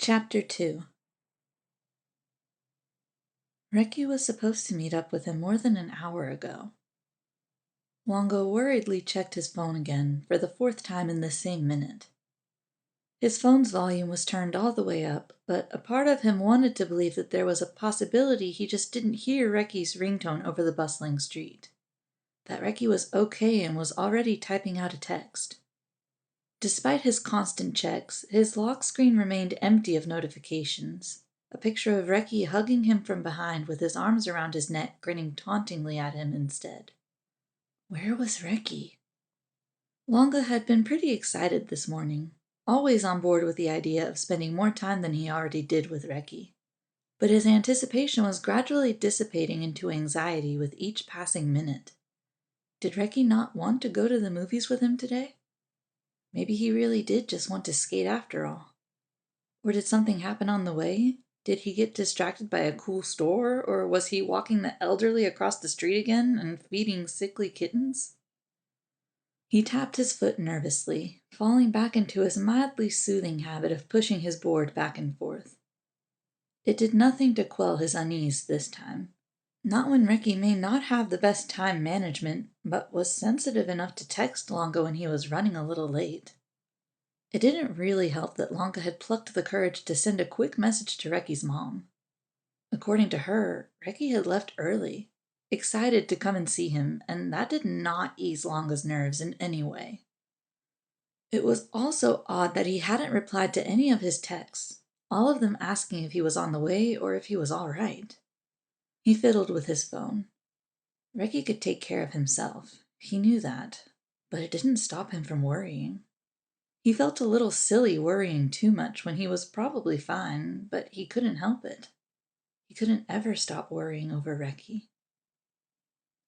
Chapter 2. Reki was supposed to meet up with him more than an hour ago. Longo worriedly checked his phone again for the fourth time in the same minute. His phone's volume was turned all the way up, but a part of him wanted to believe that there was a possibility he just didn't hear Reki's ringtone over the bustling street. That Reki was okay and was already typing out a text. Despite his constant checks, his lock screen remained empty of notifications. A picture of Reki hugging him from behind with his arms around his neck, grinning tauntingly at him instead. Where was Reki? Longa had been pretty excited this morning, always on board with the idea of spending more time than he already did with Reki. But his anticipation was gradually dissipating into anxiety with each passing minute. Did Reki not want to go to the movies with him today? Maybe he really did just want to skate after all. Or did something happen on the way? Did he get distracted by a cool store, or was he walking the elderly across the street again and feeding sickly kittens? He tapped his foot nervously, falling back into his mildly soothing habit of pushing his board back and forth. It did nothing to quell his unease this time. Not when Reki may not have the best time management, but was sensitive enough to text Longa when he was running a little late. It didn't really help that Longa had plucked the courage to send a quick message to Reki's mom. According to her, Reki had left early, excited to come and see him, and that did not ease Longa's nerves in any way. It was also odd that he hadn't replied to any of his texts, all of them asking if he was on the way or if he was all right. He fiddled with his phone. Reki could take care of himself. He knew that, but it didn't stop him from worrying. He felt a little silly worrying too much when he was probably fine, but he couldn't help it. He couldn't ever stop worrying over Reki.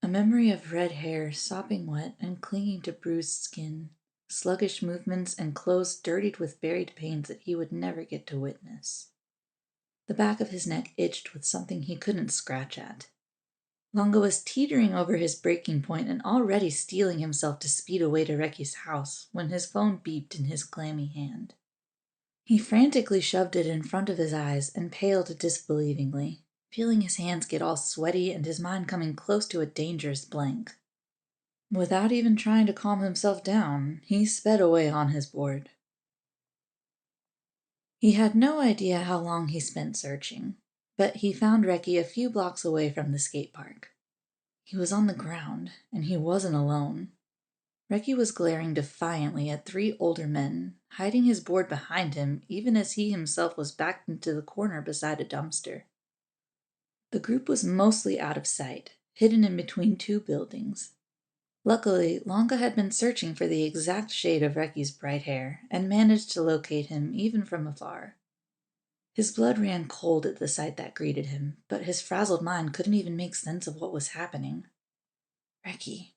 A memory of red hair sopping wet and clinging to bruised skin, sluggish movements and clothes dirtied with buried pains that he would never get to witness. The back of his neck itched with something he couldn't scratch at. Longa was teetering over his breaking point and already steeling himself to speed away to Reki's house when his phone beeped in his clammy hand. He frantically shoved it in front of his eyes and paled disbelievingly, feeling his hands get all sweaty and his mind coming close to a dangerous blank. Without even trying to calm himself down, he sped away on his board. He had no idea how long he spent searching, but he found Reki a few blocks away from the skate park. He was on the ground, and he wasn't alone. Reki was glaring defiantly at three older men, hiding his board behind him even as he himself was backed into the corner beside a dumpster. The group was mostly out of sight, hidden in between two buildings. Luckily, Longa had been searching for the exact shade of Reki's bright hair and managed to locate him even from afar. His blood ran cold at the sight that greeted him, but his frazzled mind couldn't even make sense of what was happening. Reki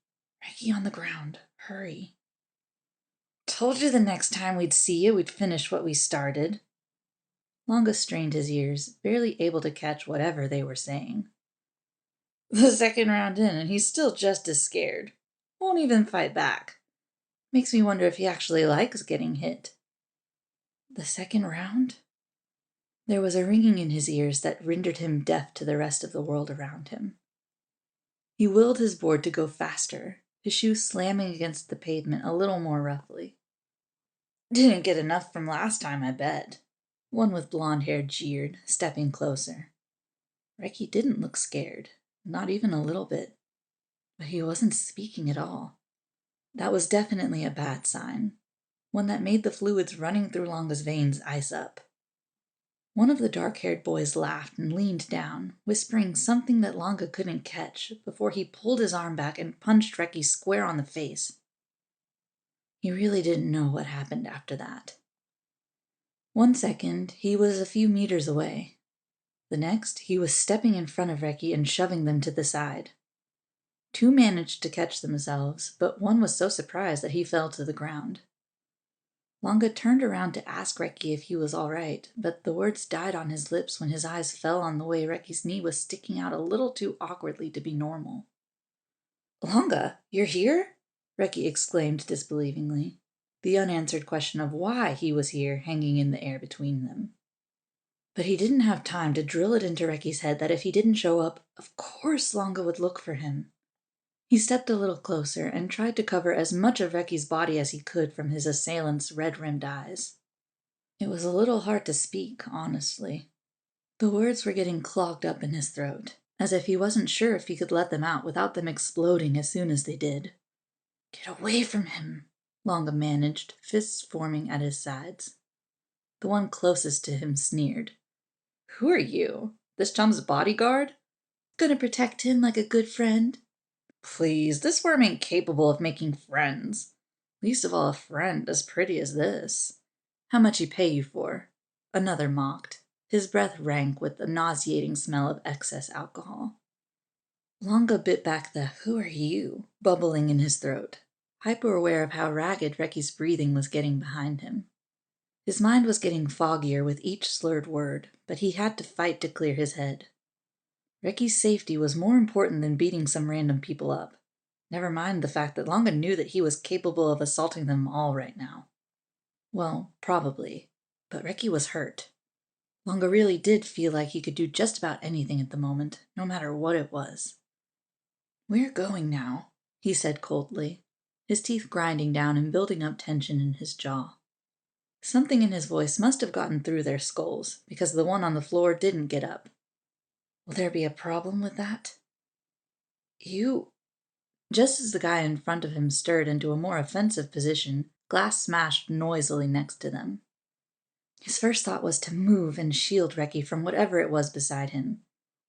on the ground, hurry. Told you the next time we'd see you, we'd finish what we started. Longa strained his ears, barely able to catch whatever they were saying. The second round in, and he's still just as scared. Won't even fight back. Makes me wonder if he actually likes getting hit. The second round? There was a ringing in his ears that rendered him deaf to the rest of the world around him. He willed his board to go faster, his shoes slamming against the pavement a little more roughly. Didn't get enough from last time, I bet. One with blonde hair jeered, stepping closer. Reki didn't look scared, not even a little bit. But he wasn't speaking at all. That was definitely a bad sign, one that made the fluids running through Longa's veins ice up. One of the dark-haired boys laughed and leaned down, whispering something that Longa couldn't catch before he pulled his arm back and punched Reki square on the face. He really didn't know what happened after that. 1 second, he was a few meters away. The next, he was stepping in front of Reki and shoving them to the side. Two managed to catch themselves, but one was so surprised that he fell to the ground. Longa turned around to ask Reki if he was all right, but the words died on his lips when his eyes fell on the way Reki's knee was sticking out a little too awkwardly to be normal. Longa, you're here? Reki exclaimed disbelievingly, the unanswered question of why he was here hanging in the air between them. But he didn't have time to drill it into Reki's head that if he didn't show up, of course Longa would look for him. He stepped a little closer and tried to cover as much of Reki's body as he could from his assailant's red-rimmed eyes. It was a little hard to speak, honestly. The words were getting clogged up in his throat, as if he wasn't sure if he could let them out without them exploding as soon as they did. "Get away from him," Longa managed, fists forming at his sides. The one closest to him sneered. "Who are you? This chum's bodyguard? Gonna protect him like a good friend?" "Please, this worm ain't capable of making friends. Least of all a friend as pretty as this. How much he pay you for?" Another mocked. His breath rank with the nauseating smell of excess alcohol. Longa bit back the "who are you" bubbling in his throat, hyper-aware of how ragged Reki's breathing was getting behind him. His mind was getting foggier with each slurred word, but he had to fight to clear his head. Reki's safety was more important than beating some random people up. Never mind the fact that Longa knew that he was capable of assaulting them all right now. Well, probably, but Reki was hurt. Longa really did feel like he could do just about anything at the moment, no matter what it was. "We're going now," he said coldly, his teeth grinding down and building up tension in his jaw. Something in his voice must have gotten through their skulls, because the one on the floor didn't get up. "Will there be a problem with that?" "You—" Just as the guy in front of him stirred into a more offensive position, glass smashed noisily next to them. His first thought was to move and shield Reki from whatever it was beside him,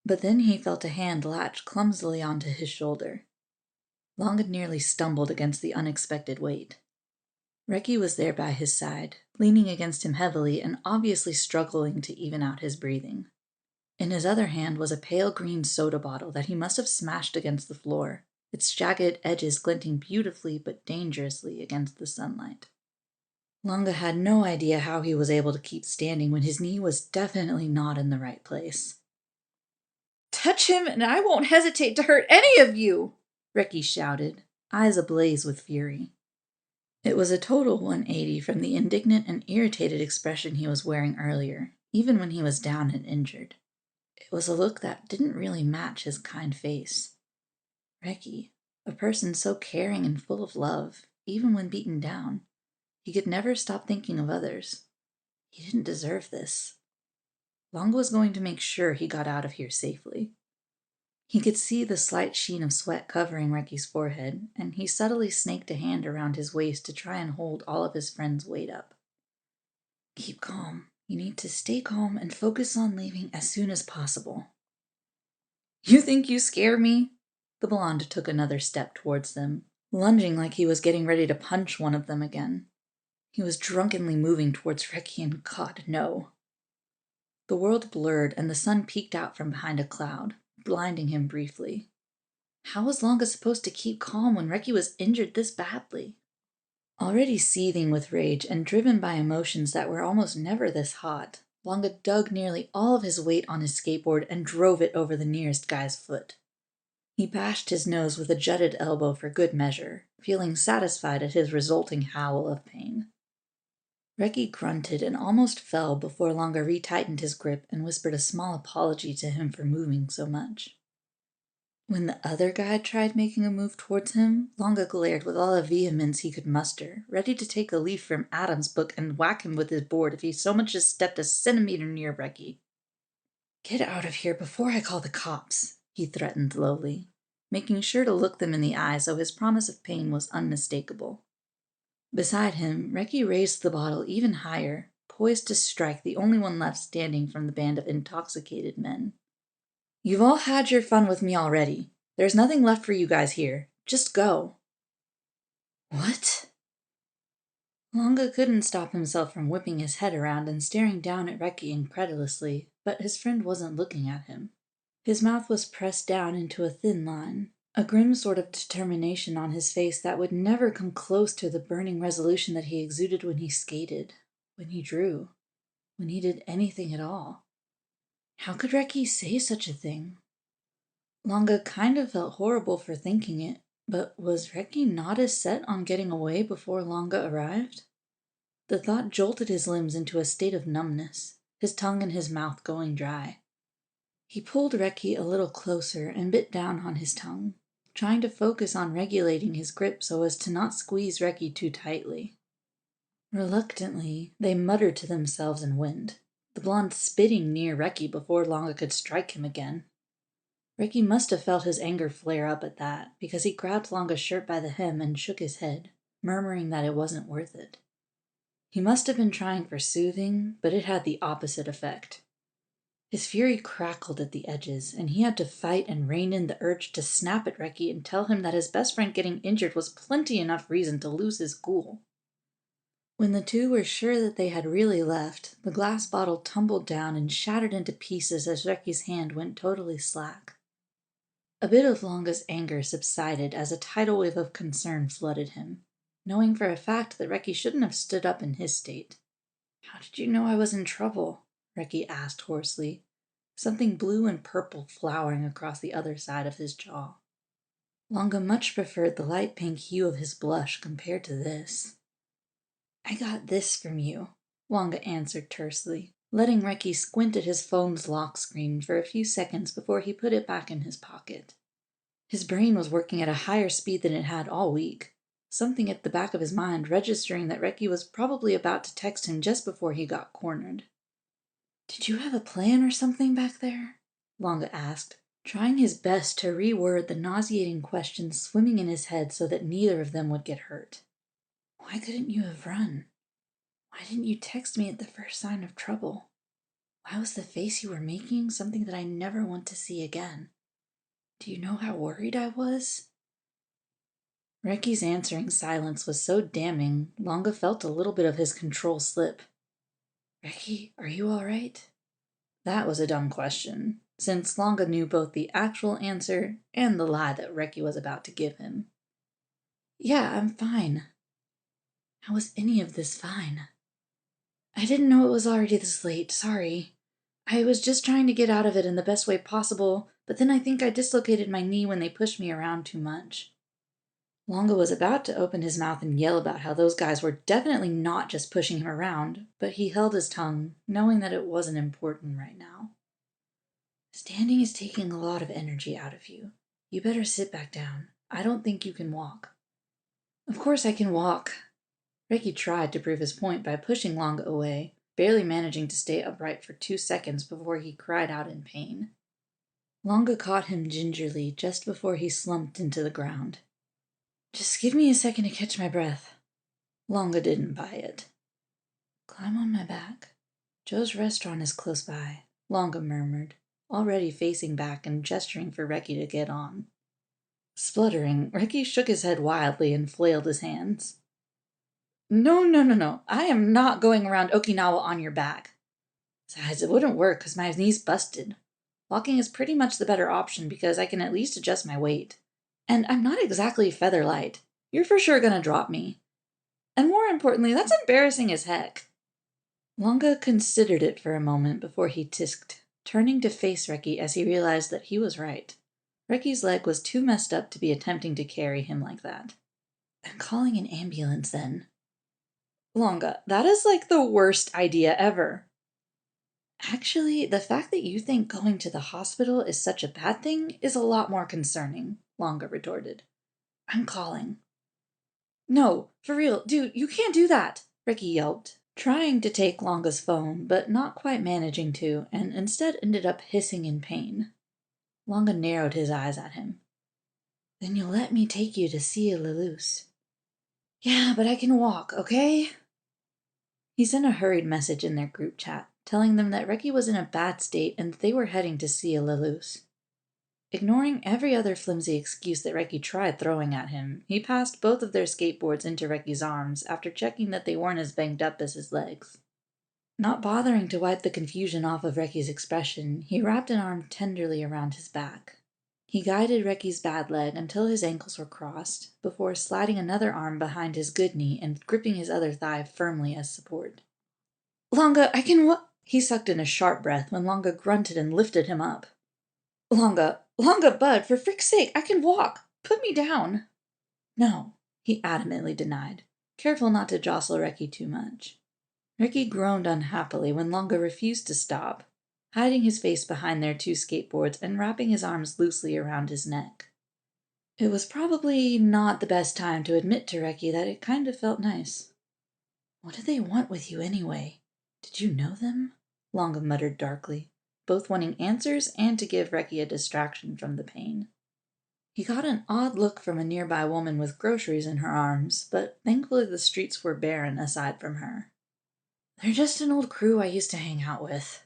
but then he felt a hand latch clumsily onto his shoulder. Longa nearly stumbled against the unexpected weight. Reki was there by his side, leaning against him heavily and obviously struggling to even out his breathing. In his other hand was a pale green soda bottle that he must have smashed against the floor, its jagged edges glinting beautifully but dangerously against the sunlight. Longa had no idea how he was able to keep standing when his knee was definitely not in the right place. "Touch him and I won't hesitate to hurt any of you!" Reki shouted, eyes ablaze with fury. It was a total 180 from the indignant and irritated expression he was wearing earlier, even when he was down and injured. It was a look that didn't really match his kind face. Reki, a person so caring and full of love, even when beaten down, he could never stop thinking of others. He didn't deserve this. Longa was going to make sure he got out of here safely. He could see the slight sheen of sweat covering Reki's forehead, and he subtly snaked a hand around his waist to try and hold all of his friend's weight up. "Keep calm. You need to stay calm and focus on leaving as soon as possible." "You think you scare me?" The blonde took another step towards them, lunging like he was getting ready to punch one of them again. He was drunkenly moving towards Reki and God, no. The world blurred and the sun peeked out from behind a cloud, blinding him briefly. How was Longa supposed to keep calm when Reki was injured this badly? Already seething with rage and driven by emotions that were almost never this hot, Longa dug nearly all of his weight on his skateboard and drove it over the nearest guy's foot. He bashed his nose with a jutted elbow for good measure, feeling satisfied at his resulting howl of pain. Reki grunted and almost fell before Longa retightened his grip and whispered a small apology to him for moving so much. When the other guy tried making a move towards him, Longa glared with all the vehemence he could muster, ready to take a leaf from Adam's book and whack him with his board if he so much as stepped a centimeter near Reki. "Get out of here before I call the cops," he threatened lowly, making sure to look them in the eye so his promise of pain was unmistakable. Beside him, Reki raised the bottle even higher, poised to strike the only one left standing from the band of intoxicated men. "You've all had your fun with me already. There's nothing left for you guys here. Just go." "What?" Longa couldn't stop himself from whipping his head around and staring down at Reki incredulously, but his friend wasn't looking at him. His mouth was pressed down into a thin line, a grim sort of determination on his face that would never come close to the burning resolution that he exuded when he skated, when he drew, when he did anything at all. How could Reki say such a thing? Longa kind of felt horrible for thinking it, but was Reki not as set on getting away before Longa arrived? The thought jolted his limbs into a state of numbness. his tongue in his mouth going dry. He pulled Reki a little closer and bit down on his tongue, trying to focus on regulating his grip so as to not squeeze Reki too tightly. Reluctantly, they muttered to themselves and went, the blonde spitting near Reki before Longa could strike him again. Reki must have felt his anger flare up at that, because he grabbed Longa's shirt by the hem and shook his head, murmuring that it wasn't worth it. He must have been trying for soothing, but it had the opposite effect. His fury crackled at the edges, and he had to fight and rein in the urge to snap at Reki and tell him that his best friend getting injured was plenty enough reason to lose his cool. When the two were sure that they had really left, the glass bottle tumbled down and shattered into pieces as Reki's hand went totally slack. A bit of Longa's anger subsided as a tidal wave of concern flooded him, knowing for a fact that Reki shouldn't have stood up in his state. "How did you know I was in trouble?" Reki asked hoarsely, something blue and purple flowering across the other side of his jaw. Longa much preferred the light pink hue of his blush compared to this. "I got this from you," Longa answered tersely, letting Reki squint at his phone's lock screen for a few seconds before he put it back in his pocket. His brain was working at a higher speed than it had all week, something at the back of his mind registering that Reki was probably about to text him just before he got cornered. "Did you have a plan or something back there?" Longa asked, trying his best to reword the nauseating questions swimming in his head so that neither of them would get hurt. "Why couldn't you have run? Why didn't you text me at the first sign of trouble? Why was the face you were making something that I never want to see again? Do you know how worried I was?" Reki's answering silence was so damning, Longa felt a little bit of his control slip. "Reki, are you all right?" That was a dumb question, since Longa knew both the actual answer and the lie that Reki was about to give him. "Yeah, I'm fine." How was any of this fine? "I didn't know it was already this late, sorry. I was just trying to get out of it in the best way possible, but then I think I dislocated my knee when they pushed me around too much." Longa was about to open his mouth and yell about how those guys were definitely not just pushing him around, but he held his tongue, knowing that it wasn't important right now. "Standing is taking a lot of energy out of you. You better sit back down. I don't think you can walk." "Of course I can walk." Reki tried to prove his point by pushing Longa away, barely managing to stay upright for 2 seconds before he cried out in pain. Longa caught him gingerly just before he slumped into the ground. "Just give me a second to catch my breath." Longa didn't buy it. "Climb on my back. Joe's restaurant is close by," Longa murmured, already facing back and gesturing for Reki to get on. Spluttering, Reki shook his head wildly and flailed his hands. No, no, no, no. I am not going around Okinawa on your back. Besides, it wouldn't work because my knee's busted. Walking is pretty much the better option because I can at least adjust my weight. And I'm not exactly feather light. You're for sure gonna drop me. And more importantly, that's embarrassing as heck." Longa considered it for a moment before he tisked, turning to face Reki as he realized that he was right. Reki's leg was too messed up to be attempting to carry him like that. "I'm calling an ambulance then." "Longa, that is like the worst idea ever." "Actually, the fact that you think going to the hospital is such a bad thing is a lot more concerning," Longa retorted. "I'm calling." "No, for real, dude, you can't do that," Reki yelped, trying to take Longa's phone, but not quite managing to, and instead ended up hissing in pain. Longa narrowed his eyes at him. "Then you'll let me take you to see Lelus." "Yeah, but I can walk, okay?" He sent a hurried message in their group chat, telling them that Reki was in a bad state and that they were heading to see Lelus. Ignoring every other flimsy excuse that Reki tried throwing at him, he passed both of their skateboards into Reki's arms after checking that they weren't as banged up as his legs. Not bothering to wipe the confusion off of Reki's expression, he wrapped an arm tenderly around his back. He guided Reki's bad leg until his ankles were crossed, before sliding another arm behind his good knee and gripping his other thigh firmly as support. "Longa, I can He sucked in a sharp breath when Longa grunted and lifted him up. "Longa, bud, for frick's sake, I can walk. Put me down." "No," he adamantly denied, careful not to jostle Reki too much. Ricky groaned unhappily when Longa refused to stop, hiding his face behind their two skateboards and wrapping his arms loosely around his neck. It was probably not the best time to admit to Reki that it kind of felt nice. "What do they want with you anyway? Did you know them?" Longa muttered darkly, both wanting answers and to give Reki a distraction from the pain. He got an odd look from a nearby woman with groceries in her arms, but thankfully the streets were barren aside from her. "They're just an old crew I used to hang out with.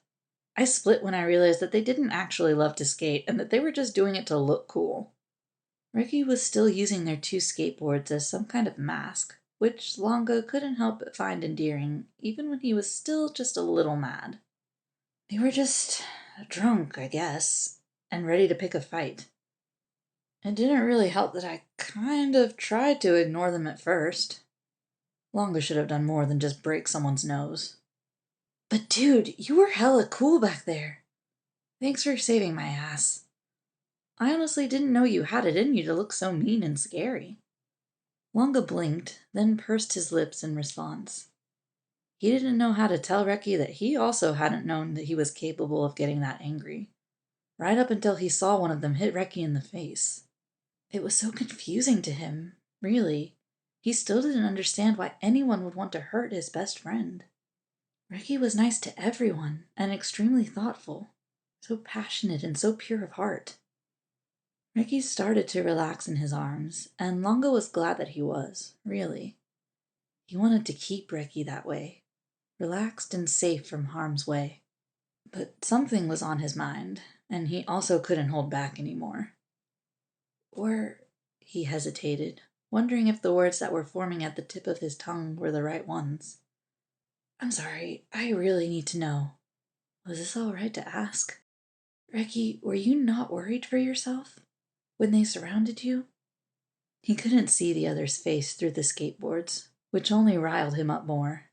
I split when I realized that they didn't actually love to skate and that they were just doing it to look cool." Ricky was still using their two skateboards as some kind of mask, which Longa couldn't help but find endearing, even when he was still just a little mad. "They were just drunk, I guess, and ready to pick a fight. It didn't really help that I kind of tried to ignore them at first. Longa should have done more than just break someone's nose. But dude, you were hella cool back there. Thanks for saving my ass. I honestly didn't know you had it in you to look so mean and scary." Longa blinked, then pursed his lips in response. He didn't know how to tell Reki that he also hadn't known that he was capable of getting that angry, right up until he saw one of them hit Reki in the face. It was so confusing to him, really. He still didn't understand why anyone would want to hurt his best friend. Reki was nice to everyone and extremely thoughtful, so passionate and so pure of heart. Reki started to relax in his arms, and Longa was glad that he was, really. He wanted to keep Reki that way, relaxed and safe from harm's way. But something was on his mind, and he also couldn't hold back anymore. He hesitated, wondering if the words that were forming at the tip of his tongue were the right ones. "I'm sorry, I really need to know. Was this all right to ask? Reki, were you not worried for yourself when they surrounded you?" He couldn't see the other's face through the skateboards, which only riled him up more.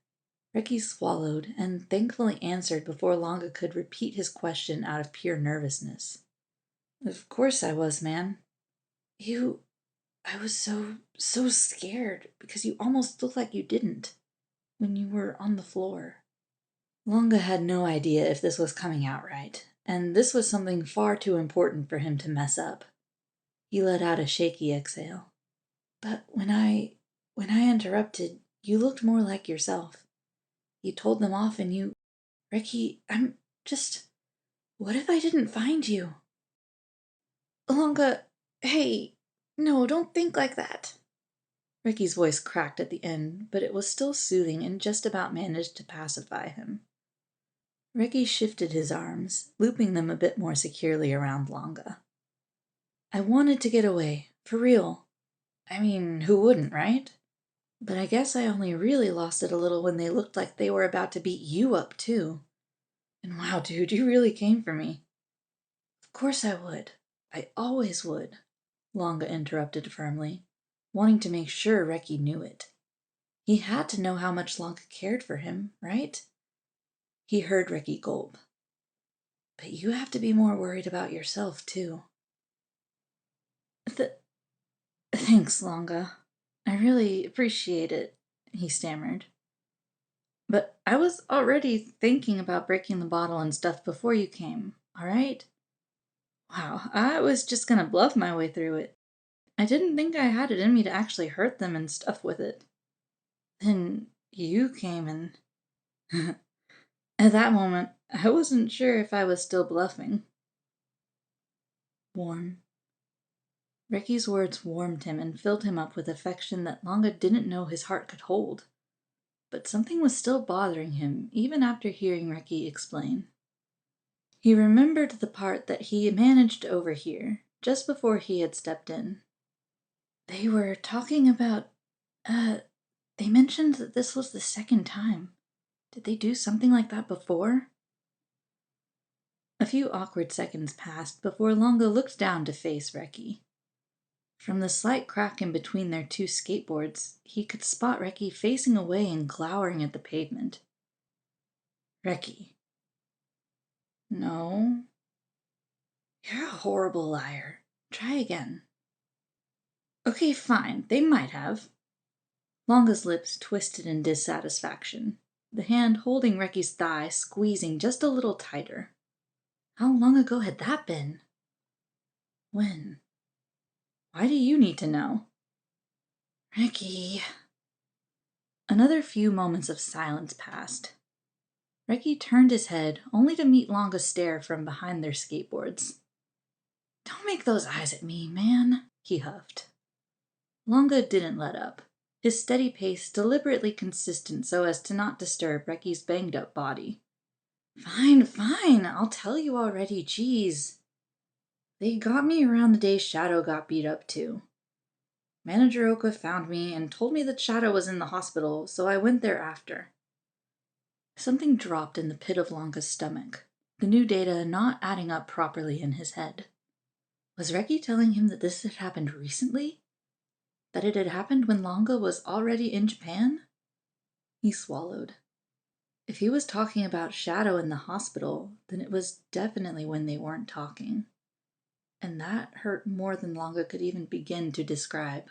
Reki swallowed and thankfully answered before Longa could repeat his question out of pure nervousness. "Of course I was, man. I was so scared because you almost looked like you didn't when you were on the floor." Longa had no idea if this was coming out right, and this was something far too important for him to mess up. He let out a shaky exhale. "But when I interrupted, you looked more like yourself. You told them off and you... Reki, I'm just... What if I didn't find you?" "Longa, hey, no, don't think like that." Reki's voice cracked at the end, but it was still soothing and just about managed to pacify him. Reki shifted his arms, looping them a bit more securely around Longa. "I wanted to get away, for real. I mean, who wouldn't, right? But I guess I only really lost it a little when they looked like they were about to beat you up, too. And wow, dude, you really came for me." "Of course I would. I always would," Longa interrupted firmly, wanting to make sure Reki knew it. He had to know how much Longa cared for him, right? He heard Reki gulp. "But you have to be more worried about yourself, too." Th- Thanks, Longa. I really appreciate it," he stammered. "But I was already thinking about breaking the bottle and stuff before you came, all right? Wow, I was just gonna bluff my way through it. I didn't think I had it in me to actually hurt them and stuff with it. Then you came and... At that moment, I wasn't sure if I was still bluffing." Warm. Reki's words warmed him and filled him up with affection that Longa didn't know his heart could hold. But something was still bothering him, even after hearing Reki explain. He remembered the part that he managed to overhear, just before he had stepped in. They were talking about, they mentioned that this was the second time. Did they do something like that before? A few awkward seconds passed before Longa looked down to face Reki. From the slight crack in between their two skateboards, he could spot Reki facing away and glowering at the pavement. "Reki." "No." "You're a horrible liar. Try again." "Okay, fine. They might have." Longa's lips twisted in dissatisfaction. the hand holding Recky's thigh squeezing just a little tighter. How long ago had that been? When? Why do you need to know? Recky. Another few moments of silence passed. Recky turned his head, only to meet Longa's stare from behind their skateboards. Don't make those eyes at me, man, he huffed. Longa didn't let up, his steady pace deliberately consistent so as to not disturb Recky's banged-up body. Fine, I'll tell you already, jeez. They got me around the day Shadow got beat up too. Manager Oka found me and told me that Shadow was in the hospital, so I went there after. Something dropped in the pit of Longa's stomach, the new data not adding up properly in his head. Was Recky telling him that this had happened recently? That it had happened when Longa was already in Japan? He swallowed. If he was talking about Shadow in the hospital, then it was definitely when they weren't talking. And that hurt more than Longa could even begin to describe.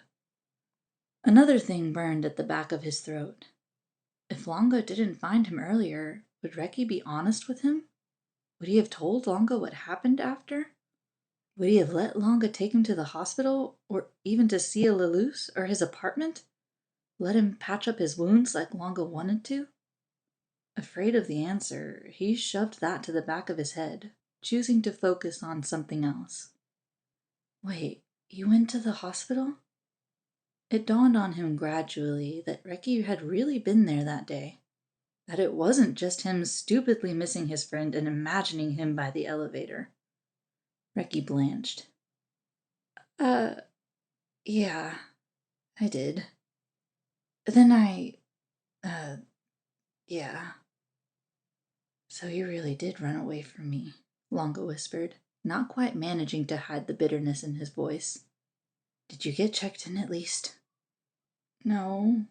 Another thing burned at the back of his throat. If Longa didn't find him earlier, would Recky be honest with him? Would he have told Longa what happened after? Would he have let Longa take him to the hospital, or even to see a Lelouch or his apartment? Let him patch up his wounds like Longa wanted to? Afraid of the answer, he shoved that to the back of his head, choosing to focus on something else. Wait, you went to the hospital? It dawned on him gradually that Recky had really been there that day. That it wasn't just him stupidly missing his friend and imagining him by the elevator. Recky blanched. Yeah, I did. Then yeah. So you really did run away from me, Longa whispered, not quite managing to hide the bitterness in his voice. Did you get checked in at least? No.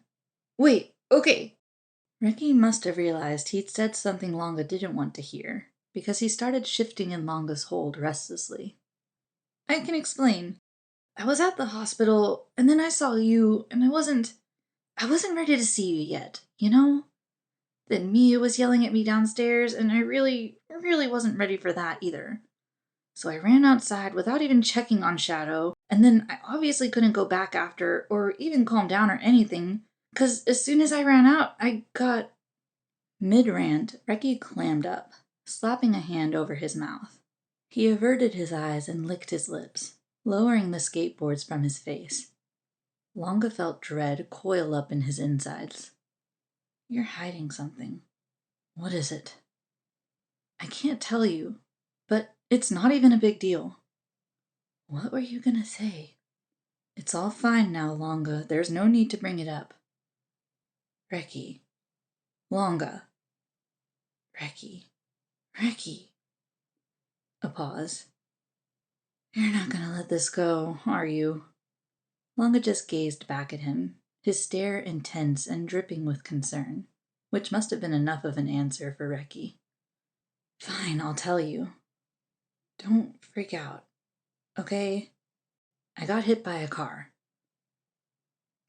Wait, okay. Recky must have realized he'd said something Longa didn't want to hear, because he started shifting in Longa's hold restlessly. I can explain. I was at the hospital, and then I saw you, and I wasn't ready to see you yet, you know? Then Mia was yelling at me downstairs, and I really wasn't ready for that either. So I ran outside without even checking on Shadow, and then I obviously couldn't go back after, or even calm down or anything, because as soon as I ran out, I got... Mid-rant, Recky clammed up, slapping a hand over his mouth. He averted his eyes and licked his lips, lowering the skateboards from his face. Longa felt dread coil up in his insides. You're hiding something. What is it? I can't tell you, but it's not even a big deal. What were you gonna say? It's all fine now, Longa. There's no need to bring it up. Recky. Longa. Recky. A pause. You're not gonna let this go, are you? Longa just gazed back at him, his stare intense and dripping with concern, which must have been enough of an answer for Recky. Fine, I'll tell you. Don't freak out, okay? I got hit by a car.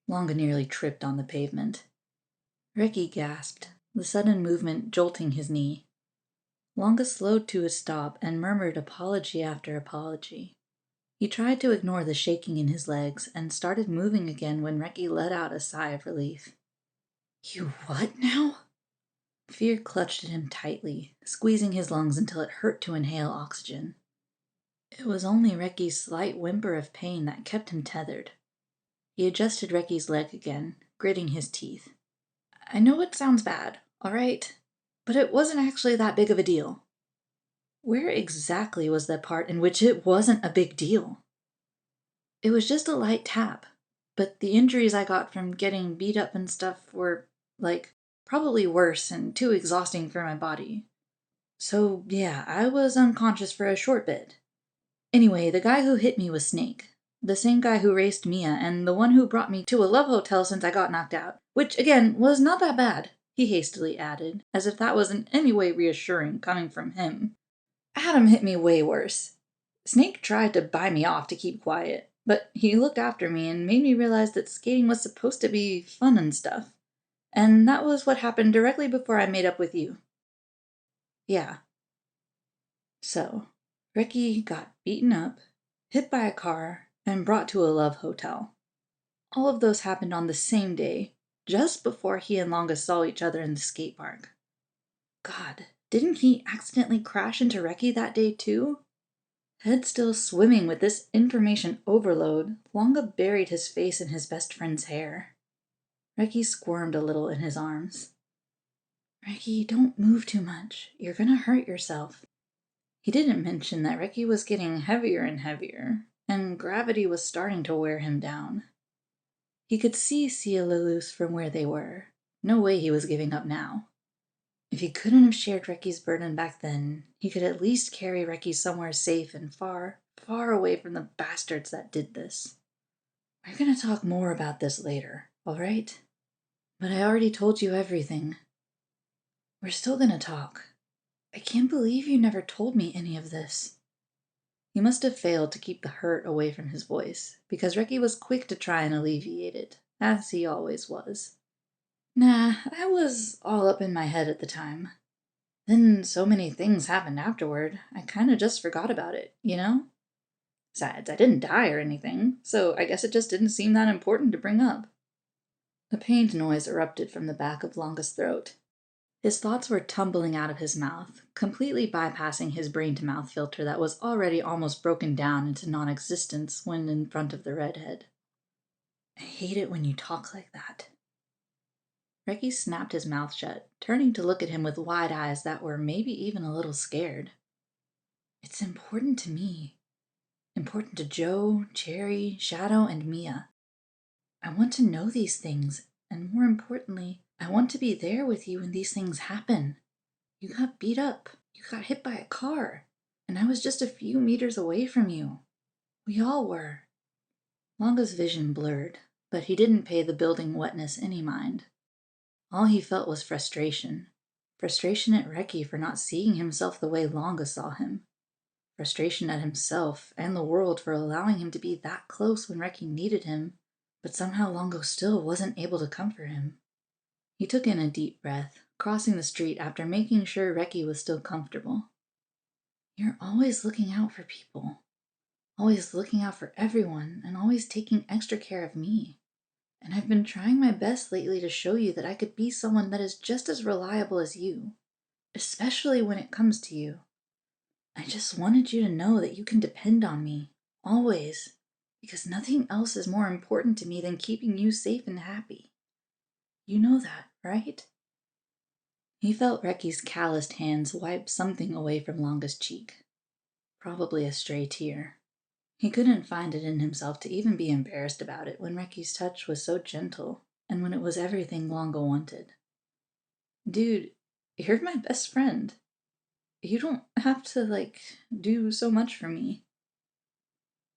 Longa nearly tripped on the pavement. Recky gasped, the sudden movement jolting his knee. Longa slowed to a stop and murmured apology after apology. He tried to ignore the shaking in his legs and started moving again when Recky let out a sigh of relief. You what now? Fear clutched at him tightly, squeezing his lungs until it hurt to inhale oxygen. It was only Recky's slight whimper of pain that kept him tethered. He adjusted Recky's leg again, gritting his teeth. I know it sounds bad, all right? But it wasn't actually that big of a deal. Where exactly was the part in which it wasn't a big deal? It was just a light tap, but the injuries I got from getting beat up and stuff were, probably worse and too exhausting for my body. So, yeah, I was unconscious for a short bit. Anyway, the guy who hit me was Snake, the same guy who raced Mia and the one who brought me to a love hotel since I got knocked out, which, again, was not that bad, he hastily added, as if that was in any way reassuring coming from him. Adam hit me way worse. Snake tried to buy me off to keep quiet, but he looked after me and made me realize that skating was supposed to be fun and stuff. And that was what happened directly before I made up with you. Yeah. So, Ricky got beaten up, hit by a car, and brought to a love hotel. All of those happened on the same day, just before he and Longa saw each other in the skate park. God, didn't he accidentally crash into Reki that day too? Head still swimming with this information overload, Longa buried his face in his best friend's hair. Reki squirmed a little in his arms. Reki, don't move too much. You're gonna hurt yourself. He didn't mention that Reki was getting heavier and heavier, and gravity was starting to wear him down. He could see Cielulus from where they were. No way he was giving up now. If he couldn't have shared Reki's burden back then, he could at least carry Reki somewhere safe and far, far away from the bastards that did this. We're gonna talk more about this later, alright? But I already told you everything. We're still gonna talk. I can't believe you never told me any of this. He must have failed to keep the hurt away from his voice, because Reki was quick to try and alleviate it, as he always was. Nah, that was all up in my head at the time. Then so many things happened afterward, I kinda just forgot about it, you know? Besides, I didn't die or anything, so I guess it just didn't seem that important to bring up. A pained noise erupted from the back of Longa's throat. His thoughts were tumbling out of his mouth, completely bypassing his brain-to-mouth filter that was already almost broken down into non-existence when in front of the redhead. I hate it when you talk like that. Reki snapped his mouth shut, turning to look at him with wide eyes that were maybe even a little scared. It's important to me. Important to Joe, Cherry, Shadow, and Mia. I want to know these things, and more importantly, I want to be there with you when these things happen. You got beat up. You got hit by a car. And I was just a few meters away from you. We all were. Longa's vision blurred, but he didn't pay the building wetness any mind. All he felt was frustration. Frustration at Reki for not seeing himself the way Longa saw him. Frustration at himself and the world for allowing him to be that close when Reki needed him, but somehow Longo still wasn't able to comfort him. He took in a deep breath, crossing the street after making sure Reki was still comfortable. You're always looking out for people. Always looking out for everyone, and always taking extra care of me. And I've been trying my best lately to show you that I could be someone that is just as reliable as you, especially when it comes to you. I just wanted you to know that you can depend on me, always, because nothing else is more important to me than keeping you safe and happy. You know that, right? He felt Reki's calloused hands wipe something away from Longa's cheek. Probably a stray tear. He couldn't find it in himself to even be embarrassed about it when Reki's touch was so gentle, and when it was everything Longa wanted. Dude, you're my best friend. You don't have to, do so much for me.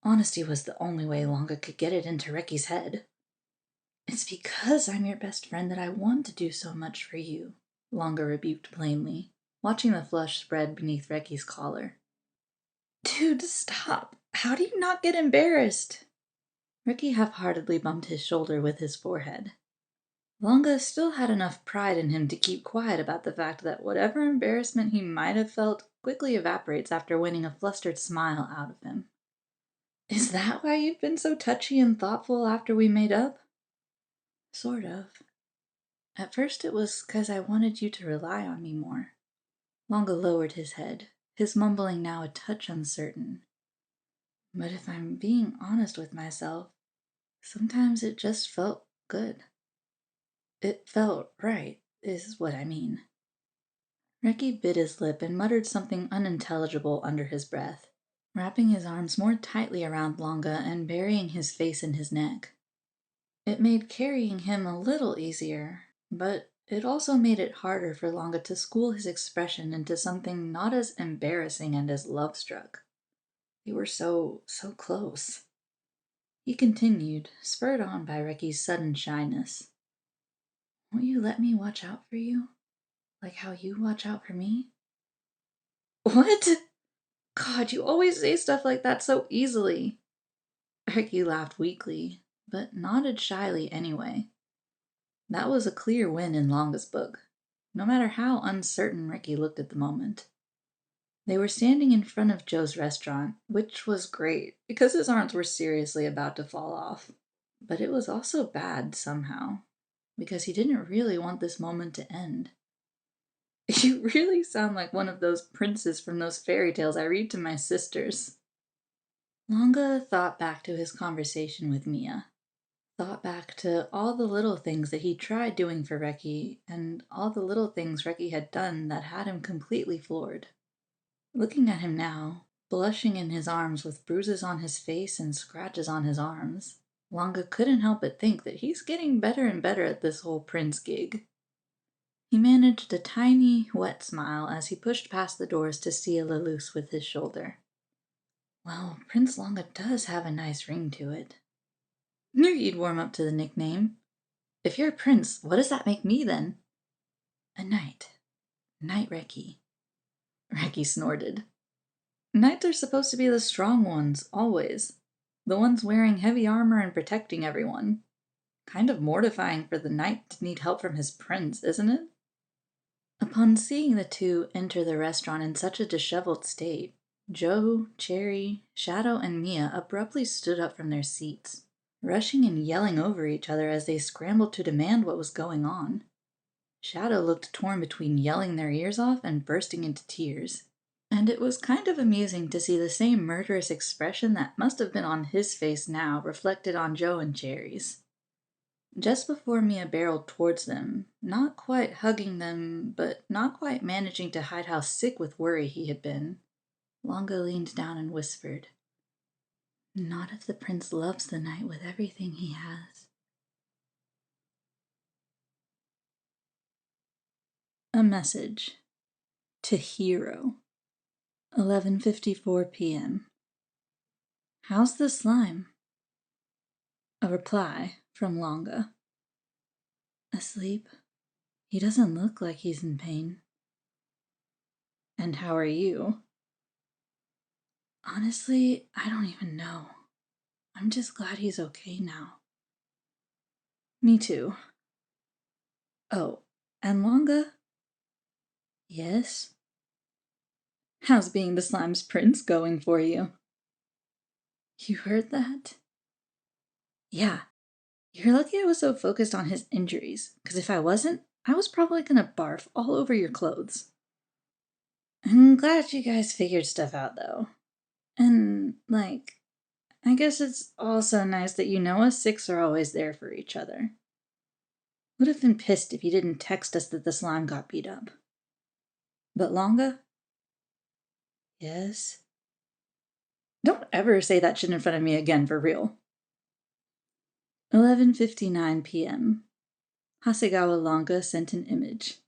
Honesty was the only way Longa could get it into Reki's head. It's because I'm your best friend that I want to do so much for you, Longa rebuked plainly, watching the flush spread beneath Reki's collar. Dude, stop! How do you not get embarrassed? Reki half-heartedly bumped his shoulder with his forehead. Longa still had enough pride in him to keep quiet about the fact that whatever embarrassment he might have felt quickly evaporates after winning a flustered smile out of him. Is that why you've been so touchy and thoughtful after we made up? Sort of. At first it was 'cause I wanted you to rely on me more. Longa lowered his head, his mumbling now a touch uncertain. But if I'm being honest with myself, sometimes it just felt good. It felt right, is what I mean. Reki bit his lip and muttered something unintelligible under his breath, wrapping his arms more tightly around Longa and burying his face in his neck. It made carrying him a little easier, but it also made it harder for Longa to school his expression into something not as embarrassing and as love-struck. They were so close. He continued, spurred on by Reki's sudden shyness. Won't you let me watch out for you? Like how you watch out for me? What? God, you always say stuff like that so easily. Reki laughed weakly, but nodded shyly anyway. That was a clear win in Longa's book, no matter how uncertain Ricky looked at the moment. They were standing in front of Joe's restaurant, which was great because his arms were seriously about to fall off. But it was also bad somehow, because he didn't really want this moment to end. You really sound like one of those princes from those fairy tales I read to my sisters. Longa thought back to his conversation with Mia. Thought back to all the little things that he tried doing for Reki, and all the little things Reki had done that had him completely floored. Looking at him now, blushing in his arms with bruises on his face and scratches on his arms, Longa couldn't help but think that he's getting better and better at this whole prince gig. He managed a tiny, wet smile as he pushed past the doors to seal Lelouch with his shoulder. Well, Prince Longa does have a nice ring to it. Knew you'd warm up to the nickname. If you're a prince, what does that make me then? A knight. Knight Reki. Reki snorted. Knights are supposed to be the strong ones, always. The ones wearing heavy armor and protecting everyone. Kind of mortifying for the knight to need help from his prince, isn't it? Upon seeing the two enter the restaurant in such a disheveled state, Joe, Cherry, Shadow, and Mia abruptly stood up from their seats, rushing and yelling over each other as they scrambled to demand what was going on. Shadow looked torn between yelling their ears off and bursting into tears, and it was kind of amusing to see the same murderous expression that must have been on his face now reflected on Joe and Cherry's. Just before Mia barreled towards them, not quite hugging them, but not quite managing to hide how sick with worry he had been, Longa leaned down and whispered, "Not if the prince loves the knight with everything he has." A message. To Hero. 11:54 p.m. How's the slime? A reply from Longa. Asleep. He doesn't look like he's in pain. And how are you? Honestly, I don't even know. I'm just glad he's okay now. Me too. Oh, and Longa? Yes? How's being the slime's prince going for you? You heard that? Yeah. You're lucky I was so focused on his injuries, because if I wasn't, I was probably gonna barf all over your clothes. I'm glad you guys figured stuff out, though. And, I guess it's also nice that you know us six are always there for each other. Would have been pissed if you didn't text us that the slime got beat up. But Longa? Yes? Don't ever say that shit in front of me again, for real. 11:59 p.m. Hasegawa Longa sent an image.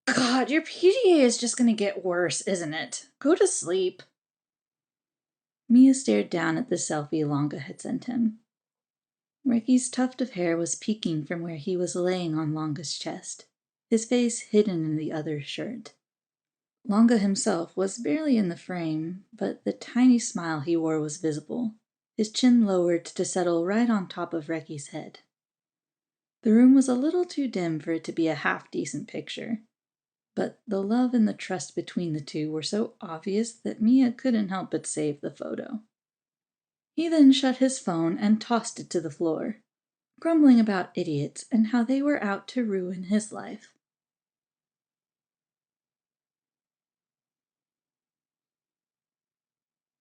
God, your PDA is just gonna get worse, isn't it? Go to sleep. Mia stared down at the selfie Longa had sent him. Ricky's tuft of hair was peeking from where he was laying on Longa's chest, his face hidden in the other's shirt. Longa himself was barely in the frame, but the tiny smile he wore was visible, his chin lowered to settle right on top of Ricky's head. The room was a little too dim for it to be a half-decent picture, but the love and the trust between the two were so obvious that Mia couldn't help but save the photo. He then shut his phone and tossed it to the floor, grumbling about idiots and how they were out to ruin his life.